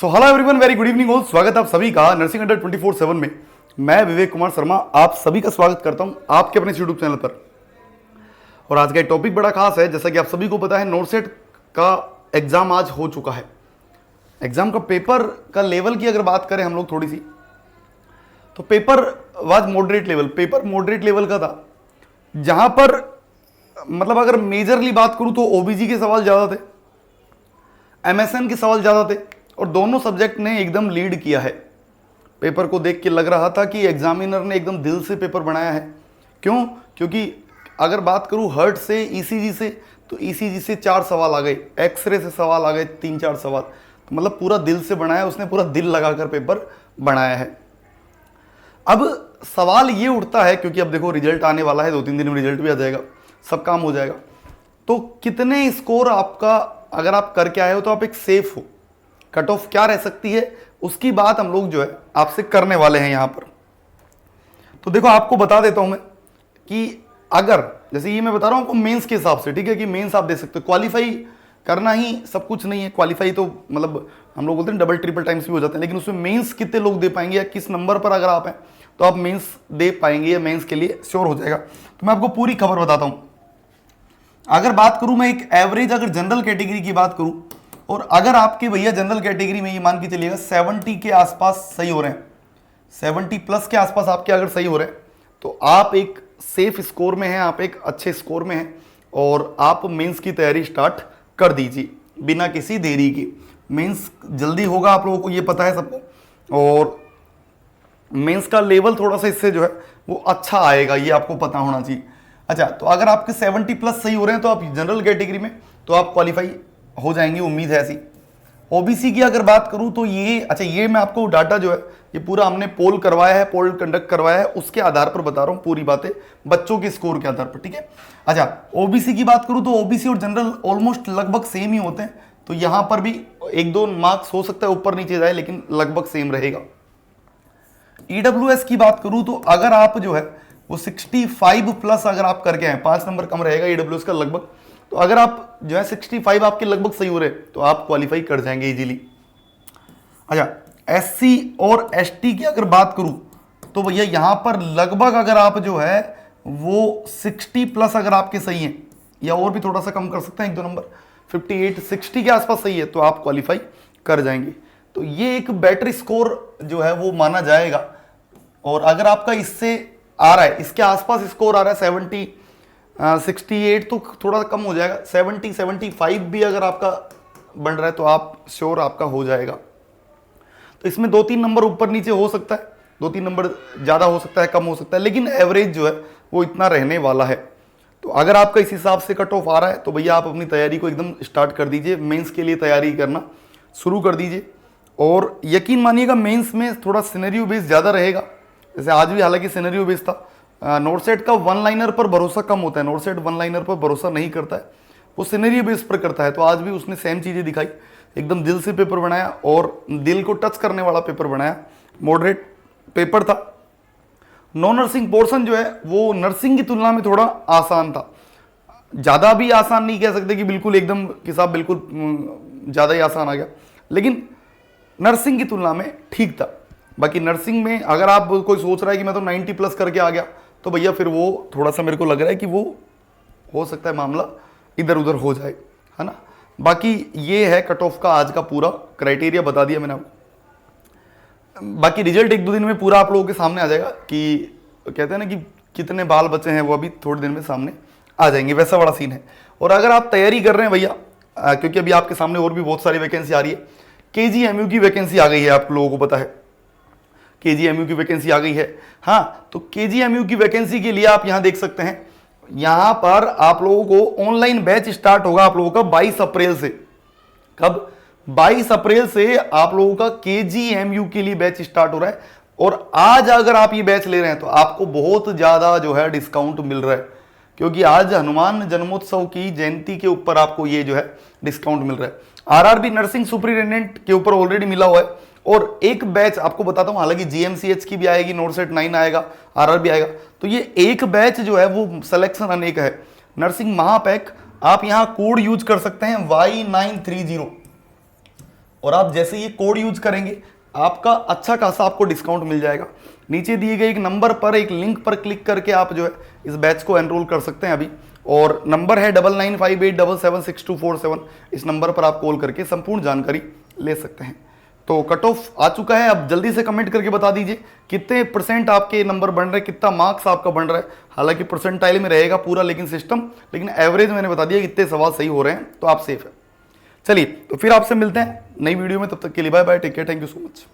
So hello everyone, very good evening all. स्वागत है आप सभी का नर्सिंग अड्डा 24/7 में। मैं विवेक कुमार शर्मा आप सभी का स्वागत करता हूं आपके अपने यूट्यूब चैनल पर। और आज का टॉपिक बड़ा खास है। जैसा कि आप सभी को पता है, नोरसेट का एग्जाम आज हो चुका है। एग्जाम का पेपर का लेवल की अगर बात करें हम लोग थोड़ी सी, तो paper was moderate level. Paper moderate level का था, जहां पर मतलब अगर मेजरली बात करूं तो ओबीजी के सवाल ज्यादा थे, एमएसएन के सवाल ज्यादा थे, और दोनों सब्जेक्ट ने एकदम लीड किया है। पेपर को देख के लग रहा था कि एग्जामिनर ने एकदम दिल से पेपर बनाया है। क्यों? क्योंकि अगर बात करूं हर्ट से, ईसीजी से, तो ईसीजी से 4 सवाल आ गए, एक्सरे से सवाल आ गए 3-4 सवाल। तो मतलब पूरा दिल से बनाया उसने, पूरा दिल लगाकर पेपर बनाया है। अब सवाल ये उठता है, क्योंकि अब देखो रिजल्ट आने वाला है, 2-3 दिन में रिजल्ट भी आ जाएगा, सब काम हो जाएगा। तो कितने स्कोर आपका अगर आप करके आए हो तो आप एक सेफ हो, कट ऑफ क्या रह सकती है उसकी बात हम लोग जो है आपसे करने वाले हैं यहां पर। तो देखो आपको बता देता हूं मैं कि अगर जैसे ये मैं बता रहा हूं आपको मेंस के हिसाब से, ठीक है, कि मेंस आप दे सकते हो। क्वालिफाई करना ही सब कुछ नहीं है। क्वालिफाई तो मतलब हम लोग बोलते हैं डबल ट्रिपल टाइम्स भी हो जाते हैं, लेकिन उसमें मेंस कितने लोग दे पाएंगे या किस नंबर पर अगर आप हैं तो आप मेंस दे पाएंगे या मेंस के लिए श्योर हो जाएगा। तो मैं आपको पूरी खबर बताता हूं। अगर बात करूं मैं एक एवरेज, अगर जनरल कैटेगरी की बात करूं, और अगर आपके भैया जनरल कैटेगरी में ये मान के चलिएगा 70 के आसपास सही हो रहे हैं, 70 प्लस के आसपास आपके अगर सही हो रहे हैं, तो आप एक सेफ स्कोर में हैं, आप एक अच्छे स्कोर में हैं, और आप मेंस की तैयारी स्टार्ट कर दीजिए बिना किसी देरी के। मेंस जल्दी होगा, आप लोगों को ये पता है सबको, और मेंस का लेवल थोड़ा सा इससे जो है वो अच्छा आएगा, ये आपको पता होना चाहिए। अच्छा, तो अगर आपके 70 प्लस सही हो रहे हैं तो आप जनरल कैटेगरी में तो आप क्वालिफाई हो जाएंगे, उम्मीद है ऐसी। ओबीसी की अगर बात करूं तो ये, अच्छा ये मैं आपको डाटा जो है ये पूरा हमने पोल करवाया है, पोल कंडक्ट करवाया है, उसके आधार पर बता रहा हूं पूरी बातें, बच्चों के स्कोर के आधार पर, ठीक है। अच्छा, ओबीसी की बात करूं तो ओबीसी और जनरल ऑलमोस्ट लगभग सेम ही होते हैं, तो यहां पर भी 1-2 मार्क्स हो सकता है ऊपर नीचे जाए, लेकिन लगभग सेम रहेगा। ईडब्ल्यूएस की बात करूं तो अगर आप जो है वो 65 प्लस अगर आप करके आए, 5 नंबर कम रहेगा ईडब्ल्यूएस का लगभग, तो अगर आप जो है 65 आपके लगभग सही हो रहे तो आप क्वालिफाई कर जाएंगे इजीली। अच्छा, एससी और एसटी की अगर बात करूं तो भैया यहां पर लगभग अगर आप जो है वो 60 प्लस अगर आपके सही हैं, या और भी थोड़ा सा कम कर सकते हैं 1-2 नंबर, 58-60 के आसपास सही है तो आप क्वालिफाई कर जाएंगे। तो ये एक बेटर स्कोर जो है वो माना जाएगा। और अगर आपका इससे आ रहा है, इसके आसपास स्कोर आ रहा है 70, 68 तो थोड़ा कम हो जाएगा, 70-75 भी अगर आपका बन रहा है तो आप श्योर आपका हो जाएगा। तो इसमें 2-3 नंबर ऊपर नीचे हो सकता है, 2-3 नंबर ज़्यादा हो सकता है, कम हो सकता है, लेकिन एवरेज जो है वो इतना रहने वाला है। तो अगर आपका इस हिसाब से कट ऑफ आ रहा है तो भैया आप अपनी तैयारी को एकदम स्टार्ट कर दीजिए, मेंस के लिए तैयारी करना शुरू कर दीजिए। और यकीन मानिएगा मेंस में थोड़ा सिनेरियो बेस ज़्यादा रहेगा, जैसे आज भी हालांकि सिनेरियो बेस था। नोरसेट का वन लाइनर पर भरोसा कम होता है, नोरसेट वन लाइनर पर भरोसा नहीं करता है, वो सिनेरियो बेस पर करता है। तो आज भी उसने सेम चीज़ें दिखाई, एकदम दिल से पेपर बनाया और दिल को टच करने वाला पेपर बनाया। मॉडरेट पेपर था। नॉन नर्सिंग पोर्शन जो है वो नर्सिंग की तुलना में थोड़ा आसान था, ज़्यादा भी आसान नहीं कह सकते कि बिल्कुल एकदम कि साहब बिल्कुल ज़्यादा ही आसान आ गया, लेकिन नर्सिंग की तुलना में ठीक था। बाकी नर्सिंग में अगर आप कोई सोच रहा है कि मैं तो 90 प्लस करके आ गया, तो भैया फिर वो थोड़ा सा मेरे को लग रहा है कि वो हो सकता है मामला इधर उधर हो जाए, है ना। बाकी ये है कट ऑफ का आज का पूरा क्राइटेरिया बता दिया मैंने आपको। बाकी रिजल्ट 1-2 दिन में पूरा आप लोगों के सामने आ जाएगा, कि कहते हैं ना कि कितने बाल बचे हैं वो अभी थोड़े दिन में सामने आ जाएंगे, वैसा बड़ा सीन है। और अगर आप तैयारी कर रहे हैं भैया, क्योंकि अभी आपके सामने और भी बहुत सारी वैकेंसी आ रही है। केजीएमयू की वैकेंसी आ गई है, आप लोगों को पता है केजीएमयू की वैकेंसी आ गई है। हाँ, तो केजीएमयू की वैकेंसी के लिए आप यहां देख सकते हैं, यहां पर आप लोगों को ऑनलाइन बैच स्टार्ट होगा आप लोगों का 22 अप्रैल से। कब? 22 अप्रैल से आप लोगों का केजीएमयू के लिए बैच स्टार्ट हो रहा है। और आज अगर आप ये बैच ले रहे हैं तो आपको बहुत ज्यादा जो है डिस्काउंट मिल रहा है, क्योंकि आज हनुमान जन्मोत्सव की जयंती के ऊपर आपको ये जो है डिस्काउंट मिल रहा है। आरआरबी नर्सिंग सुपरिटेंडेंट के ऊपर ऑलरेडी मिला हुआ है। और एक बैच आपको बताता हूं, हालांकि जीएमसीएच की भी आएगी, नोरसेट 9 आएगा, आरआरबी आएगा, तो ये एक बैच जो है वो सिलेक्शन अनेक है। नर्सिंग महापैक, आप यहां कोड यूज कर सकते हैं Y930, और आप जैसे ये कोड यूज करेंगे आपका अच्छा खासा आपको डिस्काउंट मिल जाएगा। नीचे दिए गए एक नंबर पर, एक लिंक पर क्लिक करके आप जो है इस बैच को एनरोल कर सकते हैं अभी। और नंबर है 9958776247। इस नंबर पर आप कॉल करके संपूर्ण जानकारी ले सकते हैं। तो कट ऑफ आ चुका है, अब जल्दी से कमेंट करके बता दीजिए कितने % आपके नंबर बन रहे हैं, कितना मार्क्स आपका बन रहा है। हालांकि परसेंटाइल में रहेगा पूरा लेकिन सिस्टम, लेकिन एवरेज मैंने बता दिया कितने सवाल सही हो रहे हैं, तो आप सेफ है। चलिए तो फिर आपसे मिलते हैं नई वीडियो में, तब तक के लिए bye bye, take care, thank you so much.